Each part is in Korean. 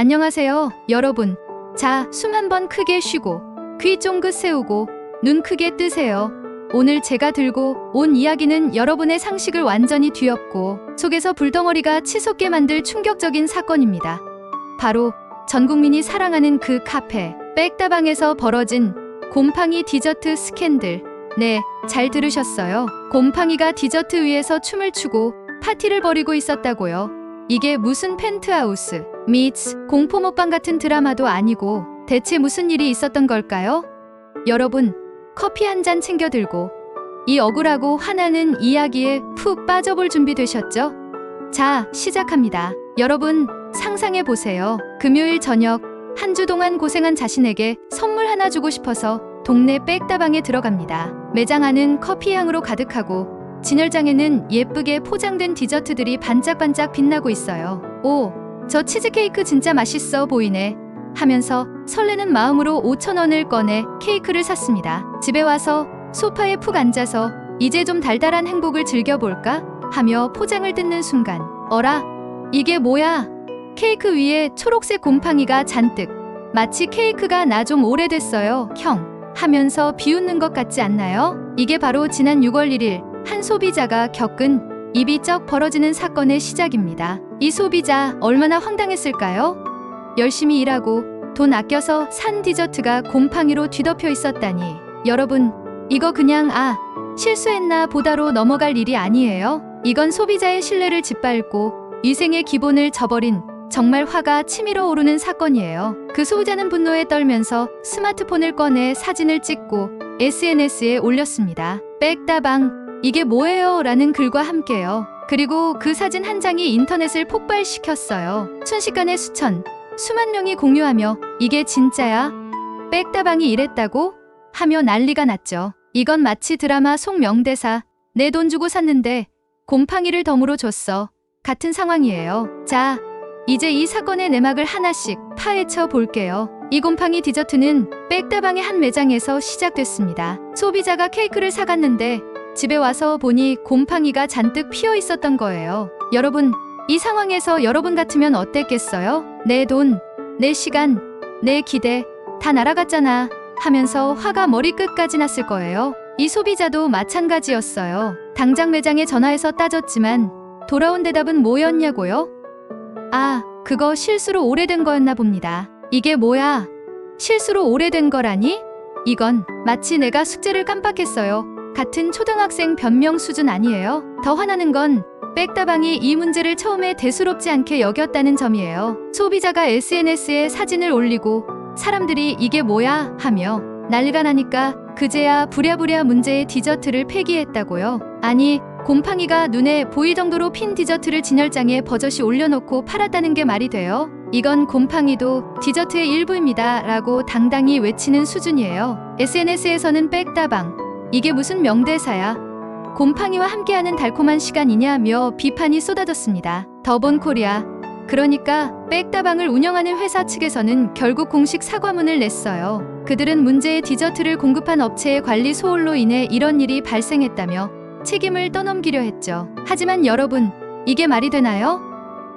안녕하세요, 여러분. 자, 숨 한 번 크게 쉬고 귀 쫑긋 세우고 눈 크게 뜨세요. 오늘 제가 들고 온 이야기는 여러분의 상식을 완전히 뒤엎고 속에서 불덩어리가 치솟게 만들 충격적인 사건입니다. 바로 전 국민이 사랑하는 그 카페 백다방에서 벌어진 곰팡이 디저트 스캔들. 네, 잘 들으셨어요. 곰팡이가 디저트 위에서 춤을 추고 파티를 벌이고 있었다고요. 이게 무슨 펜트하우스 미츠 공포 먹방 같은 드라마도 아니고 대체 무슨 일이 있었던 걸까요? 여러분, 커피 한 잔 챙겨 들고 이 억울하고 화나는 이야기에 푹 빠져볼 준비 되셨죠? 자, 시작합니다. 여러분, 상상해 보세요. 금요일 저녁, 한 주 동안 고생한 자신에게 선물 하나 주고 싶어서 동네 백다방에 들어갑니다. 매장 안은 커피 향으로 가득하고 진열장에는 예쁘게 포장된 디저트들이 반짝반짝 빛나고 있어요. 오, 저 치즈케이크 진짜 맛있어 보이네 하면서 설레는 마음으로 5,000원을 꺼내 케이크를 샀습니다. 집에 와서 소파에 푹 앉아서 이제 좀 달달한 행복을 즐겨볼까 하며 포장을 뜯는 순간, 어라? 이게 뭐야? 케이크 위에 초록색 곰팡이가 잔뜩. 마치 케이크가 나 좀 오래됐어요, 형 하면서 비웃는 것 같지 않나요? 이게 바로 지난 6월 1일 한 소비자가 겪은 입이 쩍 벌어지는 사건의 시작입니다. 이 소비자 얼마나 황당했을까요? 열심히 일하고 돈 아껴서 산 디저트가 곰팡이로 뒤덮여 있었다니. 여러분, 이거 그냥 실수했나 보다로 넘어갈 일이 아니에요. 이건 소비자의 신뢰를 짓밟고 위생의 기본을 저버린 정말 화가 치밀어 오르는 사건이에요. 그 소비자는 분노에 떨면서 스마트폰을 꺼내 사진을 찍고 SNS에 올렸습니다. 백다방, 이게 뭐예요? 라는 글과 함께요. 그리고 그 사진 한 장이 인터넷을 폭발시켰어요. 순식간에 수만 명이 공유하며 이게 진짜야? 백다방이 이랬다고? 하며 난리가 났죠. 이건 마치 드라마 속 명대사 내 돈 주고 샀는데 곰팡이를 덤으로 줬어 같은 상황이에요. 자, 이제 이 사건의 내막을 하나씩 파헤쳐 볼게요. 이 곰팡이 디저트는 백다방의 한 매장에서 시작됐습니다. 소비자가 케이크를 사갔는데 집에 와서 보니 곰팡이가 잔뜩 피어 있었던 거예요. 여러분, 이 상황에서 여러분 같으면 어땠겠어요? 내 돈, 내 시간, 내 기대 다 날아갔잖아 하면서 화가 머리끝까지 났을 거예요. 이 소비자도 마찬가지였어요. 당장 매장에 전화해서 따졌지만 돌아온 대답은 뭐였냐고요? 그거 실수로 오래된 거였나 봅니다. 이게 뭐야? 실수로 오래된 거라니? 이건 마치 내가 숙제를 깜빡했어요 같은 초등학생 변명 수준 아니에요? 더 화나는 건 백다방이 이 문제를 처음에 대수롭지 않게 여겼다는 점이에요. 소비자가 SNS에 사진을 올리고 사람들이 이게 뭐야? 하며 난리가 나니까 그제야 부랴부랴 문제의 디저트를 폐기했다고요. 아니, 곰팡이가 눈에 보일 정도로 핀 디저트를 진열장에 버젓이 올려놓고 팔았다는 게 말이 돼요? 이건 곰팡이도 디저트의 일부입니다 라고 당당히 외치는 수준이에요. SNS에서는 백다방, 이게 무슨 명대사야? 곰팡이와 함께하는 달콤한 시간이냐며 비판이 쏟아졌습니다. 더본코리아, 그러니까 백다방을 운영하는 회사 측에서는 결국 공식 사과문을 냈어요. 그들은 문제의 디저트를 공급한 업체의 관리 소홀로 인해 이런 일이 발생했다며 책임을 떠넘기려 했죠. 하지만 여러분, 이게 말이 되나요?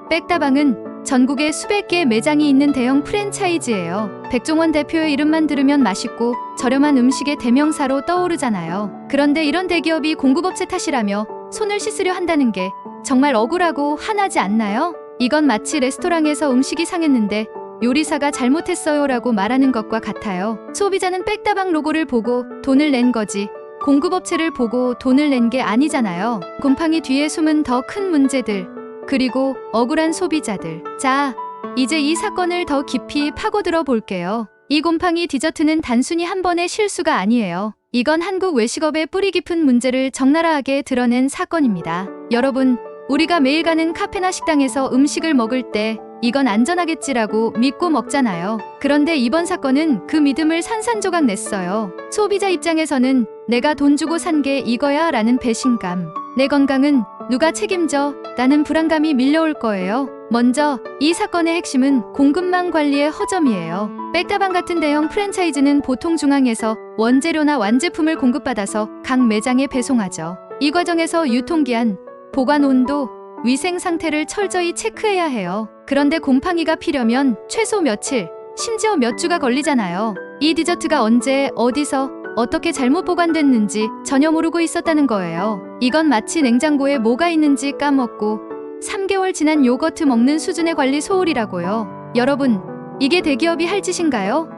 백다방은 전국에 수백 개 매장이 있는 대형 프랜차이즈예요. 백종원 대표의 이름만 들으면 맛있고 저렴한 음식의 대명사로 떠오르잖아요. 그런데 이런 대기업이 공급업체 탓이라며 손을 씻으려 한다는 게 정말 억울하고 화나지 않나요? 이건 마치 레스토랑에서 음식이 상했는데 요리사가 잘못했어요 라고 말하는 것과 같아요. 소비자는 백다방 로고를 보고 돈을 낸 거지 공급업체를 보고 돈을 낸 게 아니잖아요. 곰팡이 뒤에 숨은 더 큰 문제들, 그리고 억울한 소비자들. 자, 이제 이 사건을 더 깊이 파고들어 볼게요. 이 곰팡이 디저트는 단순히 한 번의 실수가 아니에요. 이건 한국 외식업의 뿌리 깊은 문제를 적나라하게 드러낸 사건입니다. 여러분, 우리가 매일 가는 카페나 식당에서 음식을 먹을 때 이건 안전하겠지라고 믿고 먹잖아요. 그런데 이번 사건은 그 믿음을 산산조각 냈어요. 소비자 입장에서는 내가 돈 주고 산 게 이거야 라는 배신감, 내 건강은 누가 책임져? 라는 불안감이 밀려올 거예요. 먼저 이 사건의 핵심은 공급망 관리의 허점이에요. 백다방 같은 대형 프랜차이즈는 보통 중앙에서 원재료나 완제품을 공급받아서 각 매장에 배송하죠. 이 과정에서 유통기한, 보관 온도, 위생 상태를 철저히 체크해야 해요. 그런데 곰팡이가 피려면 최소 며칠, 심지어 몇 주가 걸리잖아요. 이 디저트가 언제, 어디서, 어떻게 잘못 보관됐는지 전혀 모르고 있었다는 거예요. 이건 마치 냉장고에 뭐가 있는지 까먹고 3개월 지난 요거트 먹는 수준의 관리 소홀이라고요. 여러분, 이게 대기업이 할 짓인가요?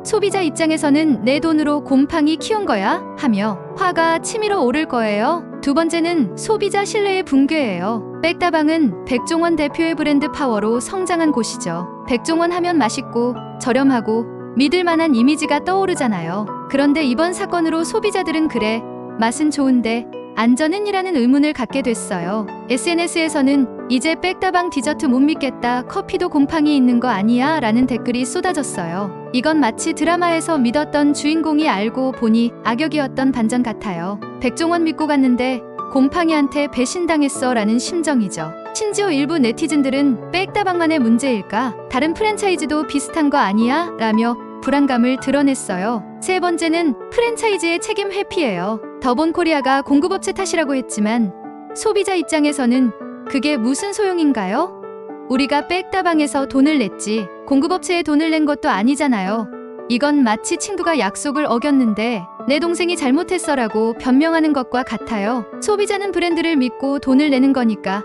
소비자 입장에서는 내 돈으로 곰팡이 키운 거야? 하며 화가 치밀어 오를 거예요. 두 번째는 소비자 신뢰의 붕괴예요. 백다방은 백종원 대표의 브랜드 파워로 성장한 곳이죠. 백종원 하면 맛있고 저렴하고 믿을 만한 이미지가 떠오르잖아요. 그런데 이번 사건으로 소비자들은 그래, 맛은 좋은데 안전은? 이라는 의문을 갖게 됐어요. SNS에서는 이제 백다방 디저트 못 믿겠다, 커피도 곰팡이 있는 거 아니야? 라는 댓글이 쏟아졌어요. 이건 마치 드라마에서 믿었던 주인공이 알고 보니 악역이었던 반전 같아요. 백종원 믿고 갔는데 곰팡이한테 배신당했어 라는 심정이죠. 심지어 일부 네티즌들은 백다방만의 문제일까? 다른 프랜차이즈도 비슷한 거 아니야? 라며 불안감을 드러냈어요. 세 번째는 프랜차이즈의 책임 회피예요. 더본코리아가 공급업체 탓이라고 했지만 소비자 입장에서는 그게 무슨 소용인가요? 우리가 백다방에서 돈을 냈지 공급업체에 돈을 낸 것도 아니잖아요. 이건 마치 친구가 약속을 어겼는데 내 동생이 잘못했어라고 변명하는 것과 같아요. 소비자는 브랜드를 믿고 돈을 내는 거니까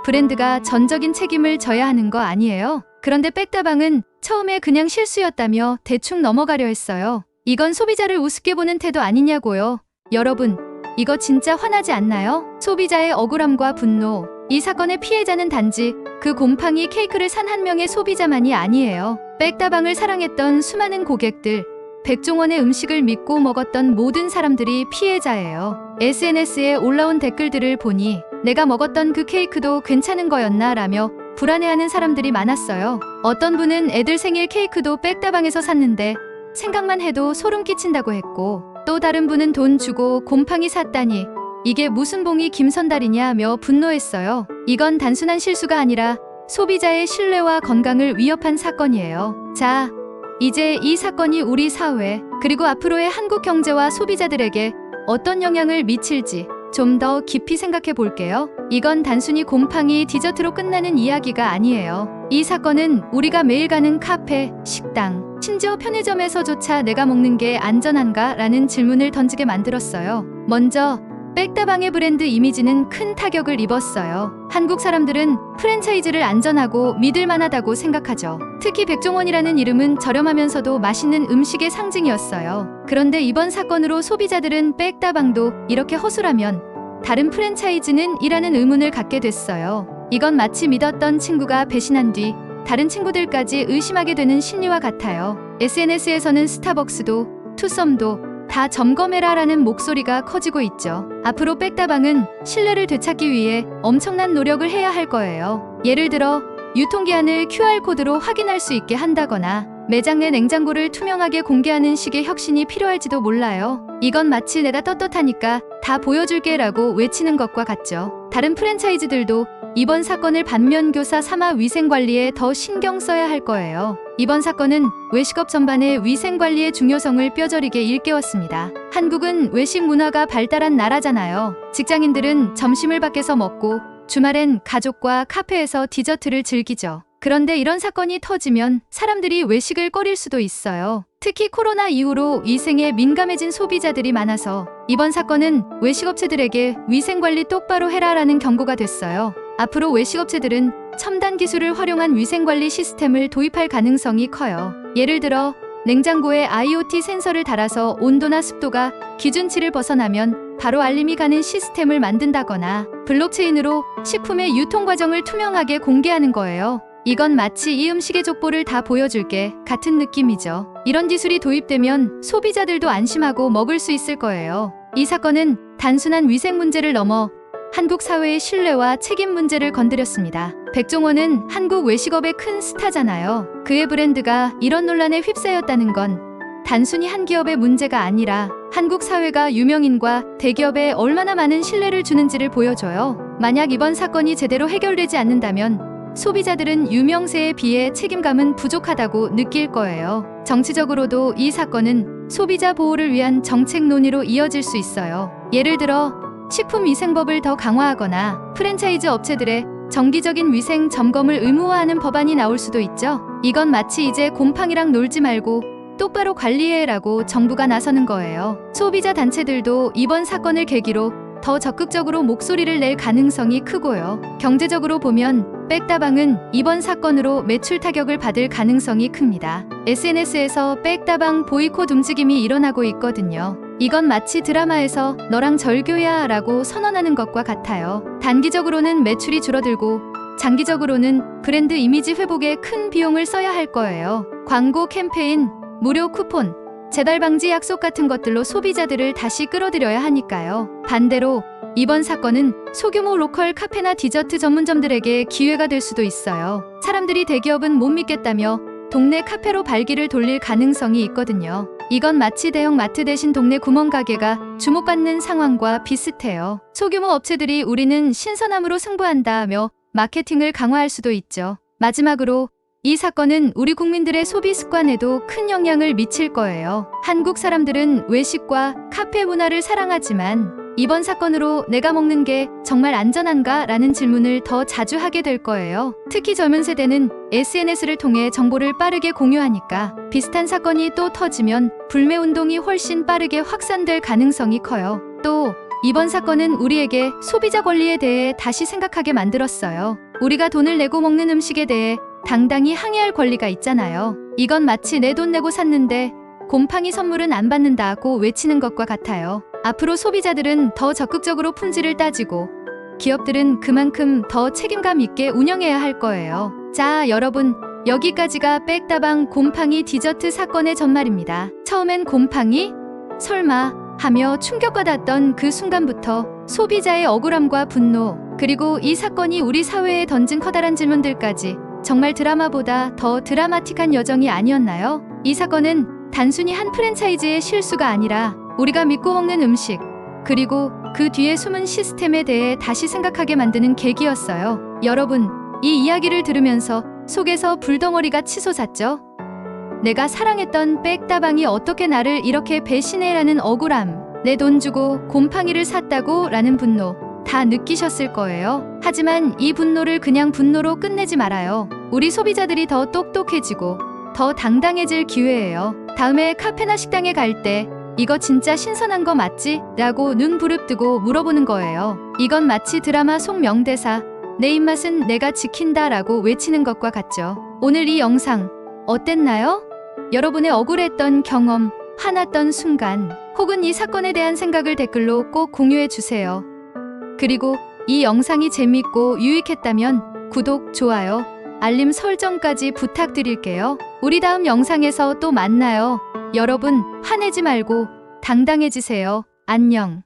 브랜드가 전적인 책임을 져야 하는 거 아니에요? 그런데 백다방은 처음에 그냥 실수였다며 대충 넘어가려 했어요. 이건 소비자를 우습게 보는 태도 아니냐고요. 여러분, 이거 진짜 화나지 않나요? 소비자의 억울함과 분노. 이 사건의 피해자는 단지 그 곰팡이 케이크를 산 한 명의 소비자만이 아니에요. 백다방을 사랑했던 수많은 고객들, 백종원의 음식을 믿고 먹었던 모든 사람들이 피해자예요. SNS에 올라온 댓글들을 보니 내가 먹었던 그 케이크도 괜찮은 거였나 라며 불안해하는 사람들이 많았어요. 어떤 분은 애들 생일 케이크도 백다방에서 샀는데 생각만 해도 소름 끼친다고 했고, 또 다른 분은 돈 주고 곰팡이 샀다니 이게 무슨 봉이 김선달이냐며 분노했어요. 이건 단순한 실수가 아니라 소비자의 신뢰와 건강을 위협한 사건이에요. 자, 이제 이 사건이 우리 사회 그리고 앞으로의 한국 경제와 소비자들에게 어떤 영향을 미칠지 좀 더 깊이 생각해 볼게요. 이건 단순히 곰팡이 디저트로 끝나는 이야기가 아니에요. 이 사건은 우리가 매일 가는 카페, 식당, 심지어 편의점에서조차 내가 먹는 게 안전한가? 라는 질문을 던지게 만들었어요. 먼저 백다방의 브랜드 이미지는 큰 타격을 입었어요. 한국 사람들은 프랜차이즈를 안전하고 믿을 만하다고 생각하죠. 특히 백종원이라는 이름은 저렴하면서도 맛있는 음식의 상징이었어요. 그런데 이번 사건으로 소비자들은 백다방도 이렇게 허술하면 다른 프랜차이즈는? 이라는 의문을 갖게 됐어요. 이건 마치 믿었던 친구가 배신한 뒤 다른 친구들까지 의심하게 되는 심리와 같아요. SNS에서는 스타벅스도 투썸도 다 점검해라 라는 목소리가 커지고 있죠. 앞으로 백다방은 신뢰를 되찾기 위해 엄청난 노력을 해야 할 거예요. 예를 들어 유통기한을 QR코드로 확인할 수 있게 한다거나 매장 내 냉장고를 투명하게 공개하는 식의 혁신이 필요할지도 몰라요. 이건 마치 내가 떳떳하니까 다 보여줄게 라고 외치는 것과 같죠. 다른 프랜차이즈들도 이번 사건을 반면교사 삼아 위생관리에 더 신경 써야 할 거예요. 이번 사건은 외식업 전반의 위생관리의 중요성을 뼈저리게 일깨웠습니다. 한국은 외식 문화가 발달한 나라잖아요. 직장인들은 점심을 밖에서 먹고 주말엔 가족과 카페에서 디저트를 즐기죠. 그런데 이런 사건이 터지면 사람들이 외식을 꺼릴 수도 있어요. 특히 코로나 이후로 위생에 민감해진 소비자들이 많아서 이번 사건은 외식업체들에게 위생관리 똑바로 해라라는 경고가 됐어요. 앞으로 외식업체들은 첨단 기술을 활용한 위생관리 시스템을 도입할 가능성이 커요. 예를 들어 냉장고에 IoT 센서를 달아서 온도나 습도가 기준치를 벗어나면 바로 알림이 가는 시스템을 만든다거나 블록체인으로 식품의 유통 과정을 투명하게 공개하는 거예요. 이건 마치 이 음식의 족보를 다 보여줄게 같은 느낌이죠. 이런 기술이 도입되면 소비자들도 안심하고 먹을 수 있을 거예요. 이 사건은 단순한 위생 문제를 넘어 한국 사회의 신뢰와 책임 문제를 건드렸습니다. 백종원은 한국 외식업의 큰 스타잖아요. 그의 브랜드가 이런 논란에 휩싸였다는 건 단순히 한 기업의 문제가 아니라 한국 사회가 유명인과 대기업에 얼마나 많은 신뢰를 주는지를 보여줘요. 만약 이번 사건이 제대로 해결되지 않는다면 소비자들은 유명세에 비해 책임감은 부족하다고 느낄 거예요. 정치적으로도 이 사건은 소비자 보호를 위한 정책 논의로 이어질 수 있어요. 예를 들어 식품위생법을 더 강화하거나 프랜차이즈 업체들의 정기적인 위생 점검을 의무화하는 법안이 나올 수도 있죠. 이건 마치 이제 곰팡이랑 놀지 말고 똑바로 관리해라고 정부가 나서는 거예요. 소비자 단체들도 이번 사건을 계기로 더 적극적으로 목소리를 낼 가능성이 크고요. 경제적으로 보면 백다방은 이번 사건으로 매출 타격을 받을 가능성이 큽니다. SNS에서 백다방 보이콧 움직임이 일어나고 있거든요. 이건 마치 드라마에서 너랑 절교야 라고 선언하는 것과 같아요. 단기적으로는 매출이 줄어들고 장기적으로는 브랜드 이미지 회복에 큰 비용을 써야 할 거예요. 광고 캠페인, 무료 쿠폰, 재발 방지 약속 같은 것들로 소비자들을 다시 끌어들여야 하니까요. 반대로 이번 사건은 소규모 로컬 카페나 디저트 전문점들에게 기회가 될 수도 있어요. 사람들이 대기업은 못 믿겠다며 동네 카페로 발기를 돌릴 가능성이 있거든요. 이건 마치 대형 마트 대신 동네 구멍가게가 주목받는 상황과 비슷해요. 소규모 업체들이 우리는 신선함으로 승부한다며 마케팅을 강화할 수도 있죠. 마지막으로 이 사건은 우리 국민들의 소비 습관에도 큰 영향을 미칠 거예요. 한국 사람들은 외식과 카페 문화를 사랑하지만 이번 사건으로 내가 먹는 게 정말 안전한가? 라는 질문을 더 자주 하게 될 거예요. 특히 젊은 세대는 SNS를 통해 정보를 빠르게 공유하니까 비슷한 사건이 또 터지면 불매 운동이 훨씬 빠르게 확산될 가능성이 커요. 또 이번 사건은 우리에게 소비자 권리에 대해 다시 생각하게 만들었어요. 우리가 돈을 내고 먹는 음식에 대해 당당히 항의할 권리가 있잖아요. 이건 마치 내 돈 내고 샀는데 곰팡이 선물은 안 받는다고 외치는 것과 같아요. 앞으로 소비자들은 더 적극적으로 품질을 따지고 기업들은 그만큼 더 책임감 있게 운영해야 할 거예요. 자, 여러분, 여기까지가 백다방 곰팡이 디저트 사건의 전말입니다. 처음엔 곰팡이? 설마? 하며 충격받았던 그 순간부터 소비자의 억울함과 분노, 그리고 이 사건이 우리 사회에 던진 커다란 질문들까지 정말 드라마보다 더 드라마틱한 여정이 아니었나요? 이 사건은 단순히 한 프랜차이즈의 실수가 아니라 우리가 믿고 먹는 음식, 그리고 그 뒤에 숨은 시스템에 대해 다시 생각하게 만드는 계기였어요. 여러분, 이 이야기를 들으면서 속에서 불덩어리가 치솟았죠? 내가 사랑했던 백다방이 어떻게 나를 이렇게 배신해라는 억울함, 내 돈 주고 곰팡이를 샀다고 라는 분노, 다 느끼셨을 거예요. 하지만 이 분노를 그냥 분노로 끝내지 말아요. 우리 소비자들이 더 똑똑해지고 더 당당해질 기회예요. 다음에 카페나 식당에 갈 때 이거 진짜 신선한 거 맞지? 라고 눈 부릅뜨고 물어보는 거예요. 이건 마치 드라마 속 명대사 내 입맛은 내가 지킨다 라고 외치는 것과 같죠. 오늘 이 영상 어땠나요? 여러분의 억울했던 경험, 화났던 순간, 혹은 이 사건에 대한 생각을 댓글로 꼭 공유해 주세요. 그리고 이 영상이 재밌고 유익했다면 구독, 좋아요, 알림 설정까지 부탁드릴게요. 우리 다음 영상에서 또 만나요. 여러분, 화내지 말고 당당해지세요. 안녕.